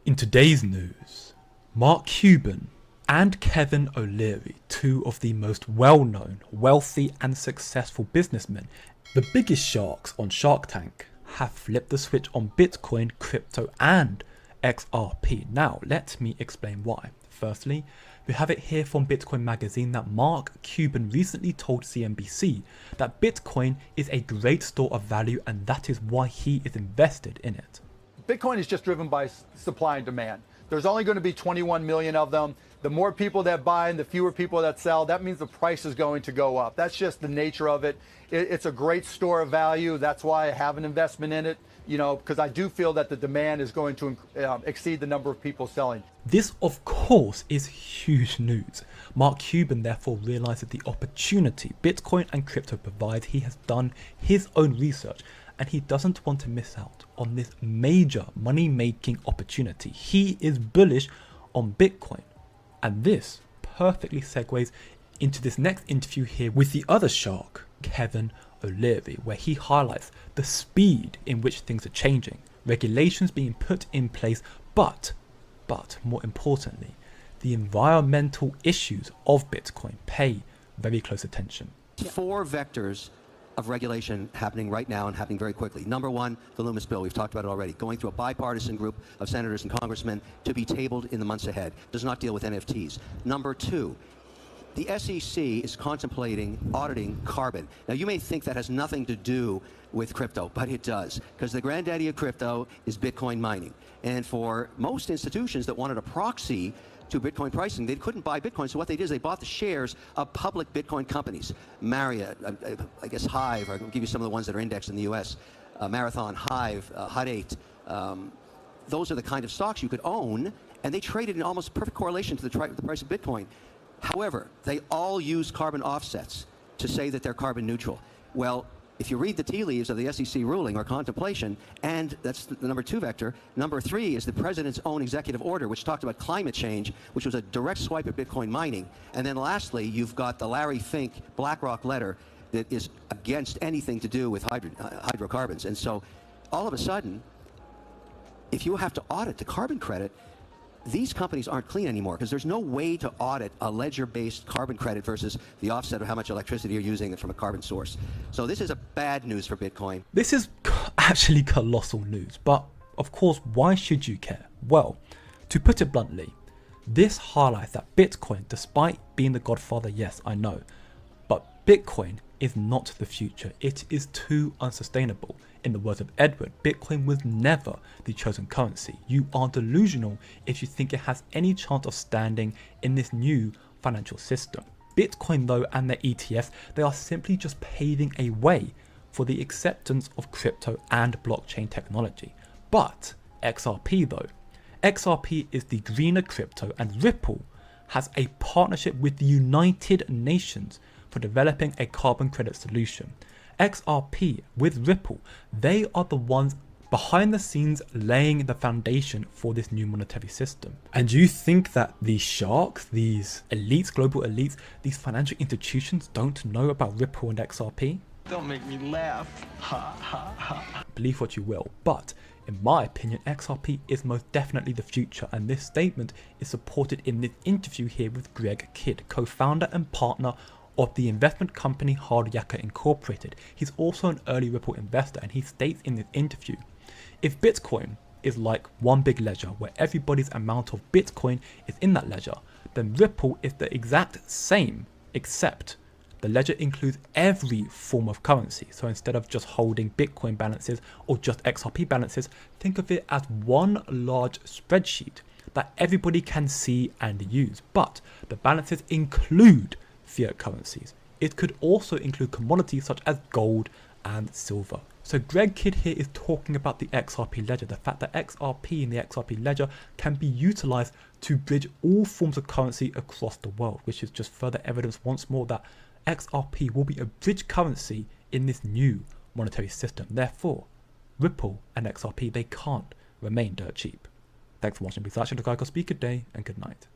In today's news, Mark Cuban and Kevin O'Leary, two of the most well-known, wealthy and successful businessmen, the biggest sharks on Shark Tank, have flipped the switch on Bitcoin, crypto and XRP. Now, let me explain why. Firstly, we have it here from Bitcoin magazine that Mark Cuban recently told Cnbc that Bitcoin is a great store of value and that is why he is invested in it. Bitcoin is just driven by supply and demand. There's only going to be 21 million of them. The more people that buy and the fewer people that sell, that means the price is going to go up. That's just the nature of it. It's a great store of value. That's why I have an investment in it, because I do feel that the demand is going to exceed the number of people selling. This, of course, is huge news. Mark Cuban therefore realizes the opportunity Bitcoin and crypto provide. He has done his own research and he doesn't want to miss out on this major money-making opportunity. He is bullish on Bitcoin. And this perfectly segues into this next interview here with the other shark, Kevin O'Leary, where he highlights the speed in which things are changing, regulations being put in place, but more importantly, the environmental issues of Bitcoin pay very close attention. 4 vectors of regulation happening right now and happening very quickly. Number one, the Loomis bill, we've talked about it already, going through a bipartisan group of senators and congressmen to be tabled in the months ahead. Does not deal with NFTs. Number two, the SEC is contemplating auditing carbon. Now you may think that has nothing to do with crypto, but it does, because the granddaddy of crypto is Bitcoin mining. And for most institutions that wanted a proxy to Bitcoin pricing, they couldn't buy Bitcoin, so what they did is they bought the shares of public Bitcoin companies. Marriott, I guess Hive, I'll give you some of the ones that are indexed in the US, Marathon, Hive, Hut 8. Those are the kind of stocks you could own, and they traded in almost perfect correlation to the price of Bitcoin. However, they all use carbon offsets to say that they're carbon neutral. Well, if you read the tea leaves of the SEC ruling or contemplation, and that's the number 2 vector, number 3 is the president's own executive order, which talked about climate change, which was a direct swipe at Bitcoin mining. And then lastly, you've got the Larry Fink BlackRock letter that is against anything to do with hydrocarbons. And so all of a sudden, if you have to audit the carbon credit, these companies aren't clean anymore because there's no way to audit a ledger-based carbon credit versus the offset of how much electricity you're using from a carbon source. So this is a bad news for Bitcoin. This is actually colossal news, but of course, why should you care? Well, to put it bluntly, this highlights that Bitcoin, despite being the godfather, yes, I know, but Bitcoin is not the future. It is too unsustainable. In the words of Edward, Bitcoin was never the chosen currency. You are delusional if you think it has any chance of standing in this new financial system. Bitcoin though, and their ETFs, they are simply just paving a way for the acceptance of crypto and blockchain technology. But XRP though, XRP is the greener crypto, and Ripple has a partnership with the United Nations for developing a carbon credit solution. XRP with Ripple, they are the ones behind the scenes laying the foundation for this new monetary system. And do you think that these sharks, these elites, global elites, these financial institutions don't know about Ripple and XRP? Don't make me laugh. Ha ha ha. Believe what you will, but in my opinion, XRP is most definitely the future, and this statement is supported in this interview here with Greg Kidd, co-founder and partner of the investment company Hard Yakka Incorporated. He's also an early Ripple investor, and he states in this interview, if Bitcoin is like one big ledger where everybody's amount of Bitcoin is in that ledger, then Ripple is the exact same, except the ledger includes every form of currency. So instead of just holding Bitcoin balances or just XRP balances, think of it as one large spreadsheet that everybody can see and use. But the balances include fiat currencies. It could also include commodities such as gold and silver. So Greg Kidd here is talking about the XRP ledger, the fact that XRP in the XRP ledger can be utilized to bridge all forms of currency across the world, which is just further evidence once more that XRP will be a bridge currency in this new monetary system. Therefore, Ripple and XRP, they can't remain dirt cheap. Thanks for watching. Please like, subscribe, speak good day, and good night.